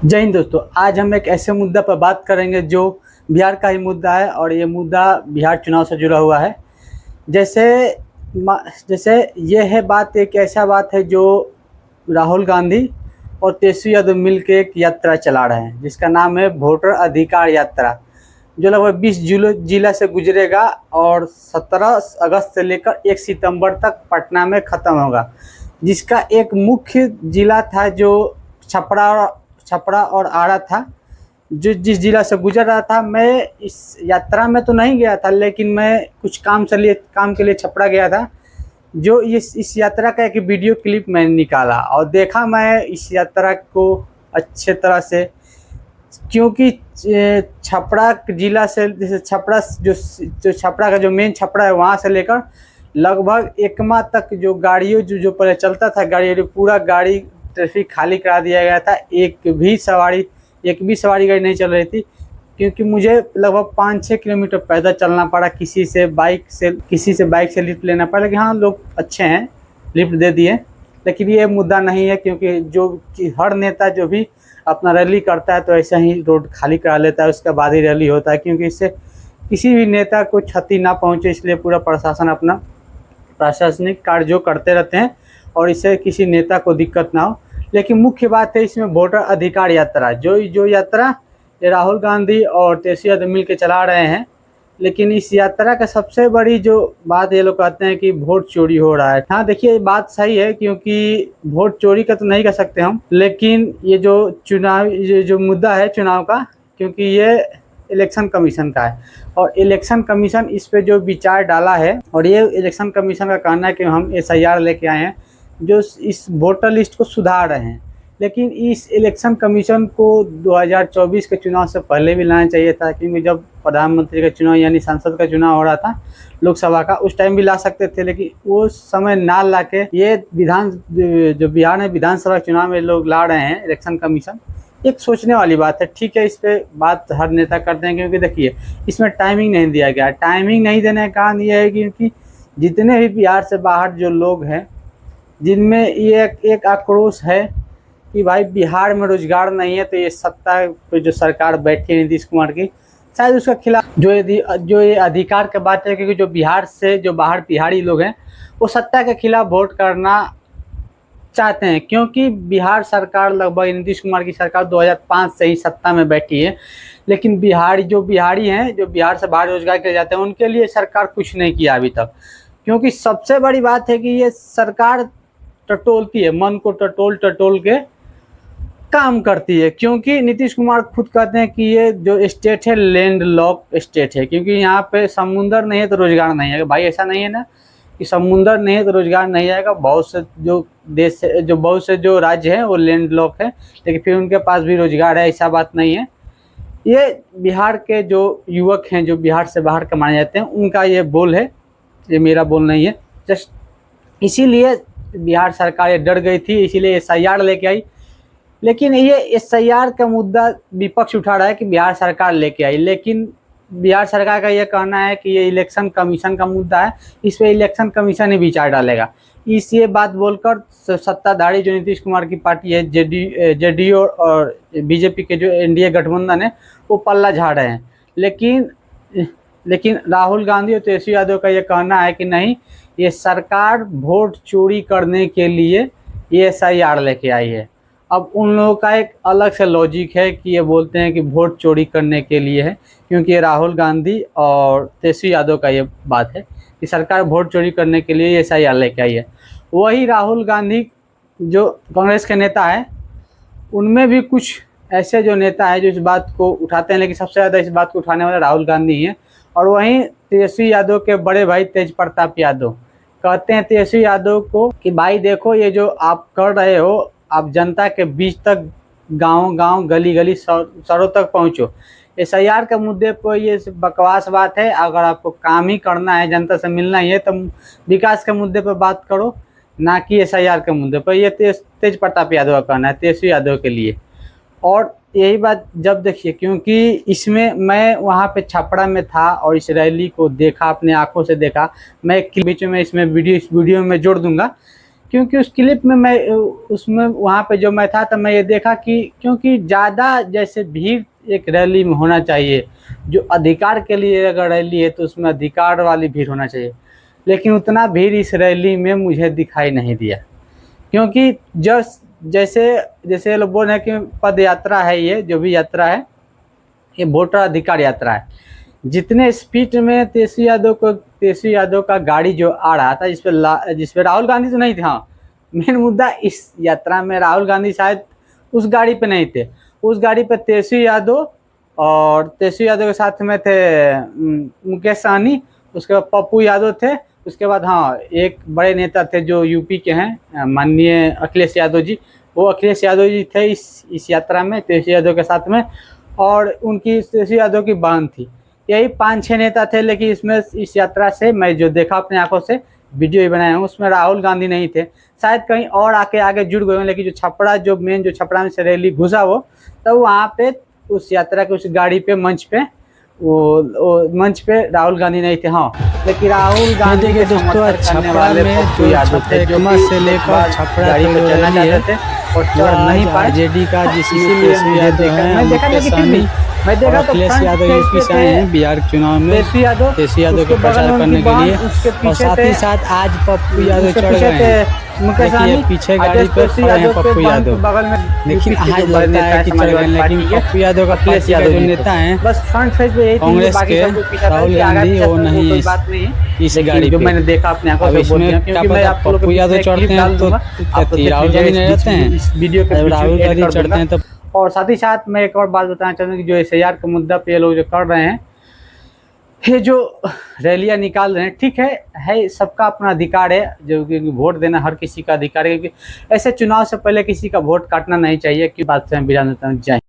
जय हिंद दोस्तों। आज हम एक ऐसे मुद्दा पर बात करेंगे जो बिहार का ही मुद्दा है और ये मुद्दा बिहार चुनाव से जुड़ा हुआ है। जैसे जैसे ये है बात, एक ऐसा बात है जो राहुल गांधी और तेजस्वी यादव मिलकर एक यात्रा चला रहे हैं जिसका नाम है वोटर अधिकार यात्रा, जो लगभग 20 जिला से गुजरेगा और 17 अगस्त से लेकर 1 सितंबर तक पटना में ख़त्म होगा। जिसका एक मुख्य जिला था जो छपरा और आरा था, जो जिस जिला से गुजर रहा था। मैं इस यात्रा में तो नहीं गया था, लेकिन मैं कुछ काम के लिए छपरा गया था। जो इस यात्रा का एक वीडियो क्लिप मैंने निकाला और देखा मैं इस यात्रा को अच्छे तरह से, क्योंकि छपरा जिला से, जैसे छपरा जो छपरा का जो मेन छपरा है वहाँ से लेकर लगभग एकमा तक जो गाड़ियों जो पहले चलता था गाड़ी, पूरा गाड़ी ट्रैफिक खाली करा दिया गया था। एक भी सवारी गाड़ी नहीं चल रही थी, क्योंकि मुझे लगभग 5-6 किलोमीटर पैदल चलना पड़ा। किसी से बाइक से लिफ्ट लेना पड़ा, लेकिन हाँ लोग अच्छे हैं, लिफ्ट दे दिए। लेकिन ये मुद्दा नहीं है, क्योंकि हर नेता जो भी अपना रैली करता है तो ऐसा ही रोड खाली करा लेता है, उसके बाद ही रैली होता है, क्योंकि इससे किसी भी नेता को क्षति ना पहुँचे, इसलिए पूरा प्रशासन अपना प्रशासनिक कार्य जो करते रहते हैं और इससे किसी नेता को दिक्कत ना हो। लेकिन मुख्य बात है इसमें वोटर अधिकार यात्रा, जो यात्रा राहुल गांधी और तेजस्वी यादव मिल के चला रहे हैं। लेकिन इस यात्रा का सबसे बड़ी जो बात ये लोग कहते हैं कि वोट चोरी हो रहा है। हाँ देखिए, बात सही है, क्योंकि वोट चोरी का तो नहीं कर सकते हम, लेकिन ये जो मुद्दा है चुनाव का, क्योंकि ये इलेक्शन कमीशन का है और इलेक्शन कमीशन इस पे जो विचार डाला है, और ये इलेक्शन कमीशन का कहना है कि हम SIR लेके आए हैं जो इस वोटर लिस्ट को सुधार रहे हैं। लेकिन इस इलेक्शन कमीशन को 2024 के चुनाव से पहले भी लाना चाहिए था, क्योंकि जब प्रधानमंत्री का चुनाव यानी संसद का चुनाव हो रहा था लोकसभा का, उस टाइम भी ला सकते थे। लेकिन वो समय ना ला के ये जो बिहार में विधानसभा चुनाव में लोग ला रहे हैं इलेक्शन कमीशन, एक सोचने वाली बात है। ठीक है, इस पर बात हर नेता करते हैं, क्योंकि देखिए इसमें टाइमिंग नहीं दिया गया। टाइमिंग नहीं देने का कारण यह है क्योंकि जितने भी बिहार से बाहर जो लोग हैं, जिनमें ये एक आक्रोश है कि भाई बिहार में रोजगार नहीं है, तो ये सत्ता पे जो सरकार बैठी है नीतीश कुमार की, शायद उसका खिलाफ जो ये अधिकार की बात है, क्योंकि जो बिहार से जो बाहर बिहारी लोग हैं वो सत्ता के खिलाफ वोट करना चाहते हैं। क्योंकि बिहार सरकार लगभग नीतीश कुमार की सरकार 2005 से ही सत्ता में बैठी है, लेकिन बिहारी हैं जो बिहार से बाहर रोजगार के लिए जाते हैं, उनके लिए सरकार कुछ नहीं किया अभी तक। क्योंकि सबसे बड़ी बात है कि ये सरकार टटोलती है, मन को टटोल के काम करती है। क्योंकि नीतीश कुमार खुद कहते हैं कि ये जो स्टेट है लैंड लॉक स्टेट है, क्योंकि यहाँ पे समुंदर नहीं है तो रोजगार नहीं आएगा। भाई ऐसा नहीं है ना कि समुंदर नहीं है तो रोजगार नहीं आएगा। बहुत से जो राज्य हैं वो लैंड लॉक है, लेकिन फिर उनके पास भी रोजगार है, ऐसा बात नहीं है। ये बिहार के जो युवक हैं जो बिहार से बाहर कमाए जाते हैं, उनका ये बोल है, ये मेरा बोल नहीं है। जस्ट इसीलिए बिहार सरकार ये डर गई थी, इसीलिए SIR लेके आई। लेकिन ये SIR का मुद्दा विपक्ष उठा रहा है कि बिहार सरकार लेके आई, लेकिन बिहार सरकार का ये कहना है कि ये इलेक्शन कमीशन का मुद्दा है, इस पर इलेक्शन कमीशन ही विचार डालेगा। ये बात बोलकर सत्ताधारी जो नीतीश कुमार की पार्टी है JDU और BJP के जो NDA गठबंधन है वो पल्ला झाड़ रहे हैं। लेकिन राहुल गांधी और तेजस्वी यादव का ये कहना है कि नहीं, ये सरकार वोट चोरी करने के लिए ये SIR लेके आई है। अब उन लोगों का एक अलग से लॉजिक है कि ये बोलते हैं कि वोट चोरी करने के लिए है, क्योंकि ये राहुल गांधी और तेजस्वी यादव का ये बात है कि सरकार वोट चोरी करने के लिए ये SIR लेके आई है। वही राहुल गांधी जो कांग्रेस के नेता है, उनमें भी कुछ ऐसे जो नेता है जो इस बात को उठाते हैं, लेकिन सबसे ज़्यादा इस बात को उठाने वाले राहुल गांधी हैं। और वहीं तेजस्वी यादव के बड़े भाई तेज प्रताप यादव कहते हैं तेजस्वी यादव को कि भाई देखो, ये जो आप कर रहे हो, आप जनता के बीच तक, गांव गली शहरों तक पहुंचो। SIR के मुद्दे पर ये बकवास बात है। अगर आपको काम ही करना है, जनता से मिलना ही है, तो विकास के मुद्दे पर बात करो, ना कि SIR के मुद्दे पर। ये तेज प्रताप यादव का कहना है तेजस्वी यादव के लिए। और यही बात जब देखिए, क्योंकि इसमें मैं वहाँ पे छपरा में था और इस रैली को देखा, अपने आंखों से देखा। मैं बीच में इस वीडियो में जोड़ दूंगा, क्योंकि उस क्लिप में मैं उसमें वहाँ पे जो मैं था तो मैं ये देखा कि क्योंकि ज़्यादा जैसे भीड़ एक रैली में होना चाहिए, जो अधिकार के लिए अगर रैली है तो उसमें अधिकार वाली भीड़ होना चाहिए, लेकिन उतना भीड़ इस रैली में मुझे दिखाई नहीं दिया। क्योंकि जैसे जैसे लोग बोल रहे हैं कि पद यात्रा है, ये जो भी यात्रा है ये वोटर अधिकार यात्रा है। जितने स्पीड में तेजस्वी यादव का गाड़ी जो आ रहा था, जिसपे राहुल गांधी तो नहीं थे। हाँ, मेन मुद्दा इस यात्रा में राहुल गांधी शायद उस गाड़ी पे नहीं थे। उस गाड़ी पे तेजस्वी यादव और तेजस्वी यादव के साथ में थे मुकेश सहनी, उसके बाद पप्पू यादव थे, उसके बाद हाँ एक बड़े नेता थे जो यूपी के हैं, माननीय अखिलेश यादव जी। वो अखिलेश यादव जी थे इस यात्रा में तेजस्वी यादव के साथ में, और उनकी तेजस्वी यादव की बहन थी। यही 5-6 नेता थे। लेकिन इसमें इस यात्रा से मैं जो देखा अपने आंखों से, वीडियो ही बनाया हूँ, उसमें राहुल गांधी नहीं थे। शायद कहीं और आगे जुड़ गए हैं। लेकिन जो छपरा जो छपरा में से रैली घुसा वो, तब वहाँ पे उस यात्रा के उस गाड़ी पे मंच पे राहुल गांधी नहीं थे। हाँ, लेकिन राहुल गांधी के दोस्तों छपरा में पप्पू यादव थे जो से लेकर छपरा गाड़ी पे चलना चाहते थे और चढ़ नहीं पाए। जेडी का इसीलिए मैं देखा मैं देखा तो अखिलेश यादव यूपी से आए हैं बिहार चुनाव में तेजस्वी यादव के प्रचार करने के लिए, और साथ ही साथ आज पप्पू यादव चढ़ गए हैं। देखिए पीछे गाड़ी पे खड़े हैं पप्पू यादव। देखिए आज लगता है कि चढ़ गए, लेकिन पप्पू यादव का अखिलेश यादव जो नेता हैं बस फ्रंट फेस पे यही कांग्रेस के राहुल गांधी वो नहीं इस गाड़ी जो मैंने देखा अपने आंखों से बोल रहा हूं, क्योंकि मैं आप लोगों को पप्पू यादव चढ़ते हैं तो राहुल गांधी नहीं रहते हैं। इस वीडियो के राहुल गांधी चढ़ते हैं तो। और साथ ही साथ मैं एक और बात बताना चाहूँगा कि जो SIR के मुद्दा पे ये लोग जो कर रहे हैं, ये जो रैलियाँ निकाल रहे हैं, ठीक है सबका अपना अधिकार है, जो कि वोट देना हर किसी का अधिकार है। क्योंकि ऐसे चुनाव से पहले किसी का वोट काटना नहीं चाहिए। कि बात से हम विराम देता हूँ। जय